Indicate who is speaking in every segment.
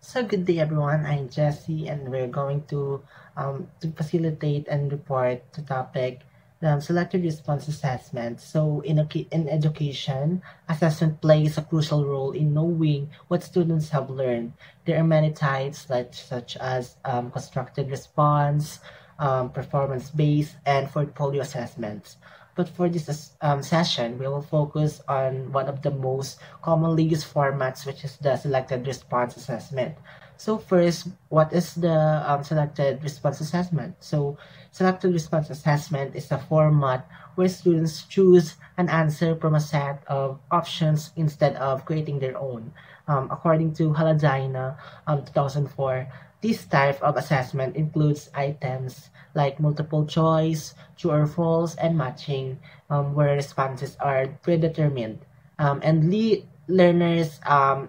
Speaker 1: So good day everyone, I'm Jesse and we're going to facilitate and report the topic selected response assessment. So in education, assessment plays a crucial role in knowing what students have learned. There are many types such as constructed response, performance-based, and portfolio assessments. But for this session, we will focus on one of the most commonly used formats, which is the selected response assessment. So first, what is the selected response assessment? So selected response assessment is a format where students choose an answer from a set of options instead of creating their own. According to Haladina, 2004, this type of assessment includes items like multiple choice, true or false, and matching, where responses are predetermined. And learners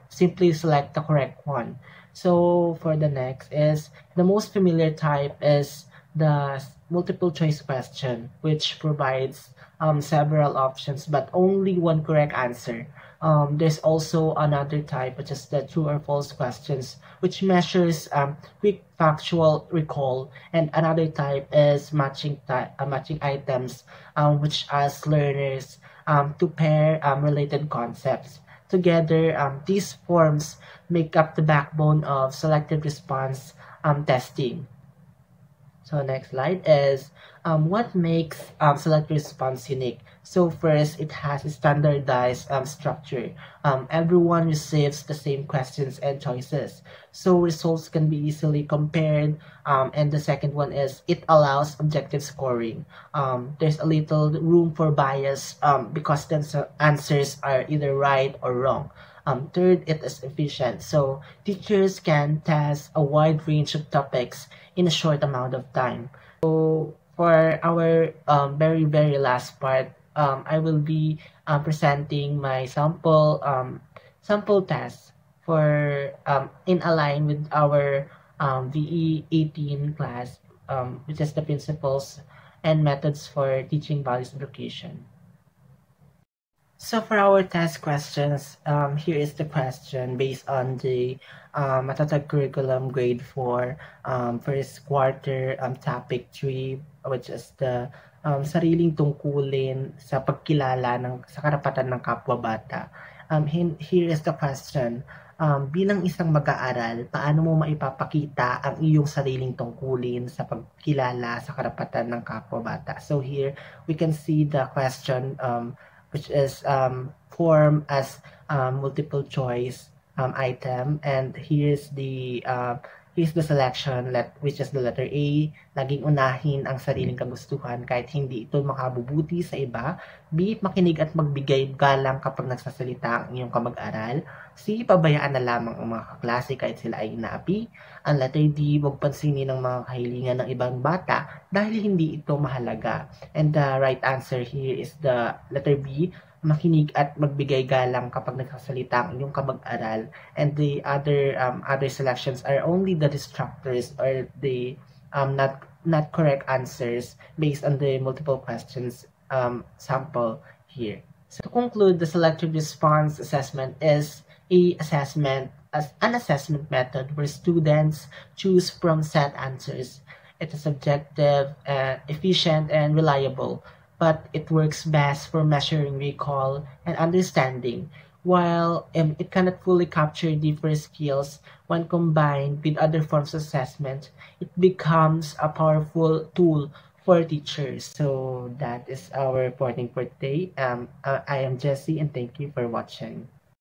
Speaker 1: simply select the correct one. So for the next is the most familiar type is the multiple choice question, which provides several options but only one correct answer. There's also another type, which is the true or false questions, which measures quick factual recall, and another type is matching items, which asks learners to pair related concepts. Together, these forms make up the backbone of selective response testing. So next slide is what makes select response unique. So first, it has a standardized structure. Everyone receives the same questions and choices. So results can be easily compared. And the second one is it allows objective scoring. There's a little room for bias because the answers are either right or wrong. Third, it is efficient. So teachers can test a wide range of topics in a short amount of time. So for our very last part, I will be presenting my sample test for in align with our VE 18 class, which is the principles and methods for teaching values education. So for our test questions, here is the question based on the Matatag Curriculum Grade 4 first quarter topic 3, which is the sariling tungkulin sa pagkilala sa karapatan ng kapwa-bata. Here is the question. Bilang isang mag-aaral, paano mo maipapakita ang iyong sariling tungkulin sa pagkilala sa karapatan ng kapwa-bata? So here, we can see the question which is form as multiple choice item, and here's the selection which is the letter A. Laging unahin ang sariling kagustuhan kahit hindi ito makabubuti sa iba. B. Makinig at magbigay galang kapag nagsasalita ang iyong kamag-aral. C. Pabayaan na lamang ang mga kaklase kahit sila ay inaapi. Ang letter D. Huwag pansinin ang mga kahilingan ng ibang bata dahil hindi ito mahalaga. And the right answer here is the letter B. Makinig at magbigay galang kapag nagsasalita ang iyong kamag-aral. And the other selections are only the distractors or the not correct answers based on the multiple questions sample here. So to conclude, the selective response assessment is an assessment method where students choose from set answers. It is objective, efficient, and reliable, but it works best for measuring recall and understanding. While it cannot fully capture deeper skills when combined with other forms of assessment, it becomes a powerful tool for teachers. So that is our reporting for today. I am Jesse, and thank you for watching.